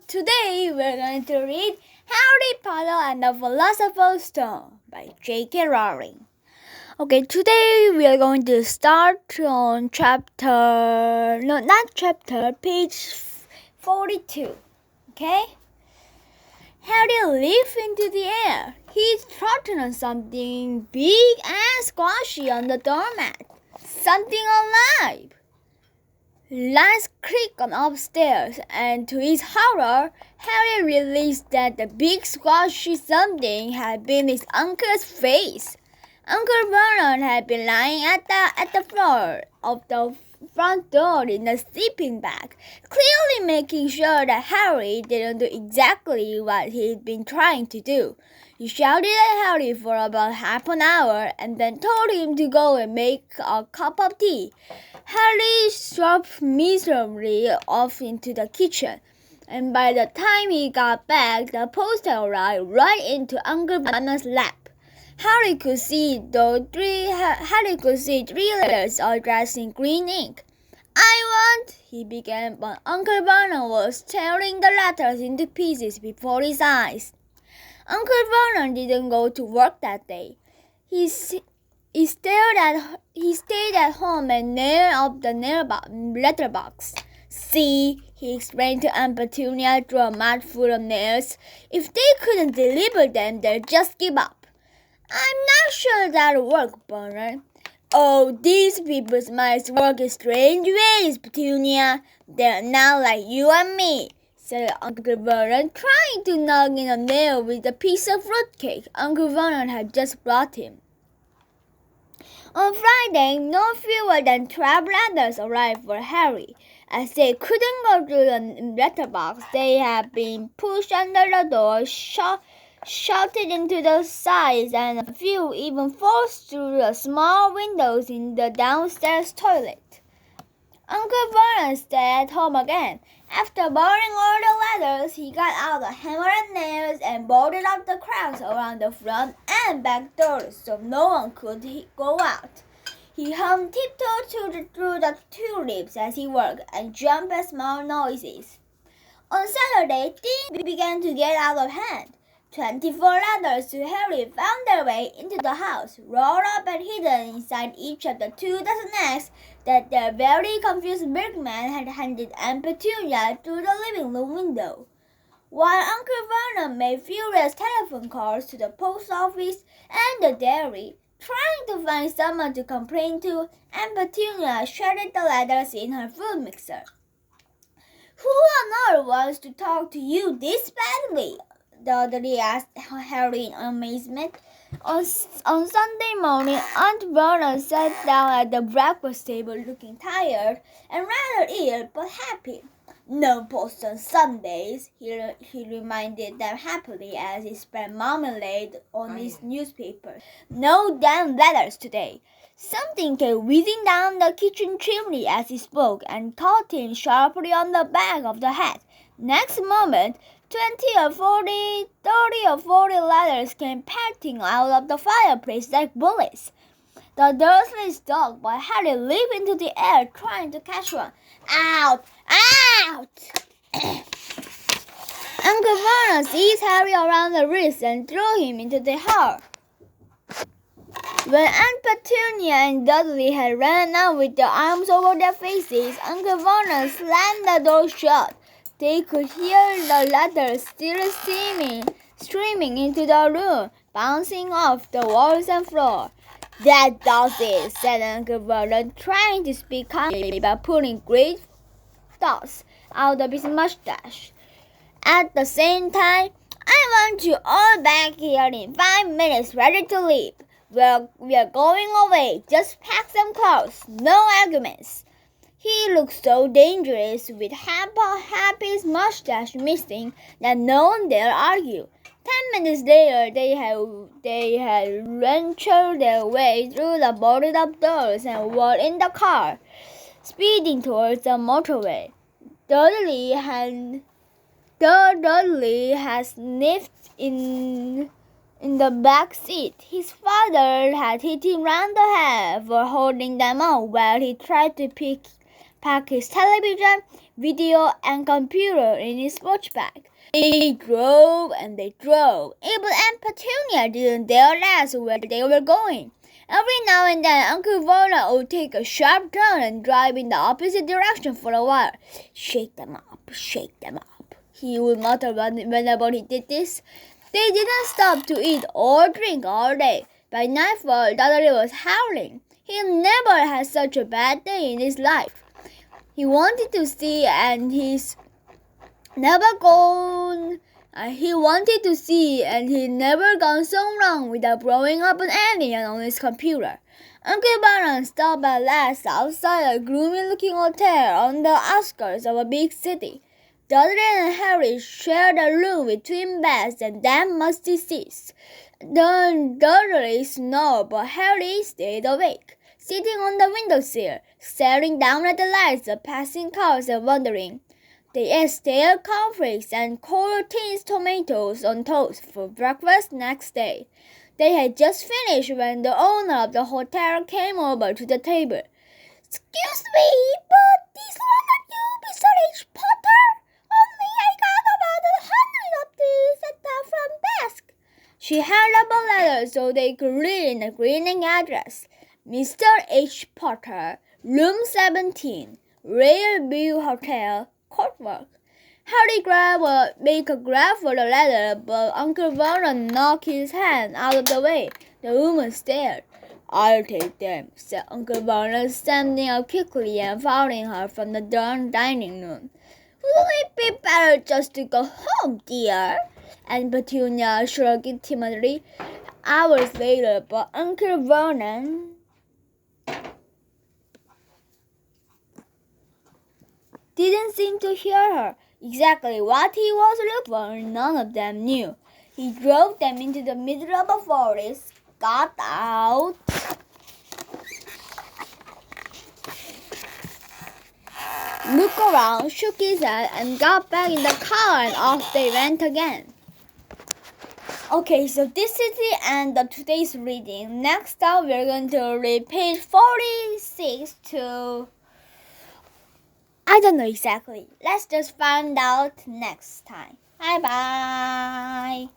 Today we're going to read Harry Potter and the Philosopher's Stone by J.K. Rowling. Okay, today we are going to start on page 42. Okay? Harry leaped into the air. He trotted on something big and squashy on the doormat. Something alive. Lights clicked on upstairs, and to his horror, Harry realized that the big squashy something had been his uncle's face. Uncle Vernon had been lying at the floor of the front door in a sleeping bag, clearly making sure that Harry didn't do exactly what he'd been trying to do. He shouted at Harry for about half an hour and then told him to go and make a cup of tea. Harry strolled miserably off into the kitchen, and by the time he got back, the post had arrived right into Uncle Vernon's lap. Harry could see three letters all dressed in green ink. "I want," he began, but Uncle Vernon was tearing the letters into pieces before his eyes. Uncle Vernon didn't go to work that day. He stayed at home and nailed up the letterbox. "See," he explained to Aunt Petunia through a mouthful of nails, "if they couldn't deliver them, they'd just give up." "I'm not sure that'll work, Bernard." "Oh, these people might work in strange ways, Petunia. They're not like you and me," said Uncle Vernon, trying to knock in a nail with a piece of fruitcake Uncle Vernon had just brought him. On Friday, no fewer than 12 letters arrived for Harry. As they couldn't go through the letterbox, they had been pushed under the door, shouted into the sides, and a few even forced through the small windows in the downstairs toilet. Uncle Vernon stayed at home again. After boarding all the letters, he got out a hammer and nails and bolted up the cracks around the front and back doors so no one could go out. He hummed tiptoe through the tulips as he worked and jumped at small noises. On Saturday, things began to get out of hand. 24 letters to Harry found their way into the house, rolled up and hidden inside each of the 2 dozen eggs that their very confused milkman had handed Aunt Petunia through the living room window. While Uncle Vernon made furious telephone calls to the post office and the dairy, trying to find someone to complain to, Aunt Petunia shredded the letters in her food mixer. "Who on earth wants to talk to you this badly?" the orderly asked Harry in amazement. On Sunday morning, Aunt Vernon sat down at the breakfast table looking tired and rather ill but happy. "No post on Sundays," he reminded them happily as he spread marmalade on his newspaper. "No damn letters today." Something came whizzing down the kitchen chimney as he spoke and caught him sharply on the back of the head. Next moment, 30 or 40 letters came pelting out of the fireplace like bullets. The Dursley stopped, but Harry leaped into the air trying to catch one. "Out! Out!" Uncle Vernon seized Harry around the wrist and threw him into the hall. When Aunt Petunia and Dudley had run out with their arms over their faces, Uncle Vernon slammed the door shut. They could hear the letters still streaming into the room, bouncing off the walls and floor. "That does it," said Uncle Vernon, trying to speak calmly but pulling great dots out of his mustache. At the same time, "I want you all back here in 5 minutes, ready to leave. We are going away. Just pack some clothes. No arguments." He looked so dangerous with half his mustache missing that no one dared argue. 10 minutes later, they had wrenched their way through the boarded-up doors and were in the car, speeding towards the motorway. Dudley had sniffed in the back seat. His father had hit him round the head for holding them up while he tried to pick packed his television, video, and computer in his watch bag. They drove and they drove. Abel and Petunia didn't dare ask where they were going. Every now and then, Uncle Vernon would take a sharp turn and drive in the opposite direction for a while. Shake them up, he would mutter whenever he did this. They didn't stop to eat or drink all day. By nightfall, Dudley was howling. He never had such a bad day in his life. He wanted to see and he'd never gone so wrong without blowing up an alien on his computer. Uncle Vernon stopped at last outside a gloomy-looking hotel on the outskirts of a big city. Dudley and Harry shared a room with twin beds and damp, musty seats. Dudley snored, but Harry stayed awake, sitting on the windowsill, staring down at the lights of passing cars and wondering. They ate stale cornflakes and cold tinned tomatoes on toast for breakfast next day. They had just finished when the owner of the hotel came over to the table. "Excuse me, but is one of you Mr. H. Potter? Only I got about 100 of these at the front desk." She held up a letter so they could read in the grinning address. Mr. H. Potter, Room 17, Railview Hotel, Courtwork. Harry made a grab for the letter, but Uncle Vernon knocked his hand out of the way. The woman stared. "I'll take them," said Uncle Vernon, standing up quickly and following her from the dining room. "Wouldn't it be better just to go home, dear?" and Petunia shrugged timidly. Hours later, but Uncle Vernon didn't seem to hear her. Exactly what he was looking for, none of them knew. He drove them into the middle of a forest, got out, looked around, shook his head, and got back in the car, and off they went again. Okay, so this is the end of today's reading. Next up, we're going to read page 46 to... I don't know exactly. Let's just find out next time. Bye-bye.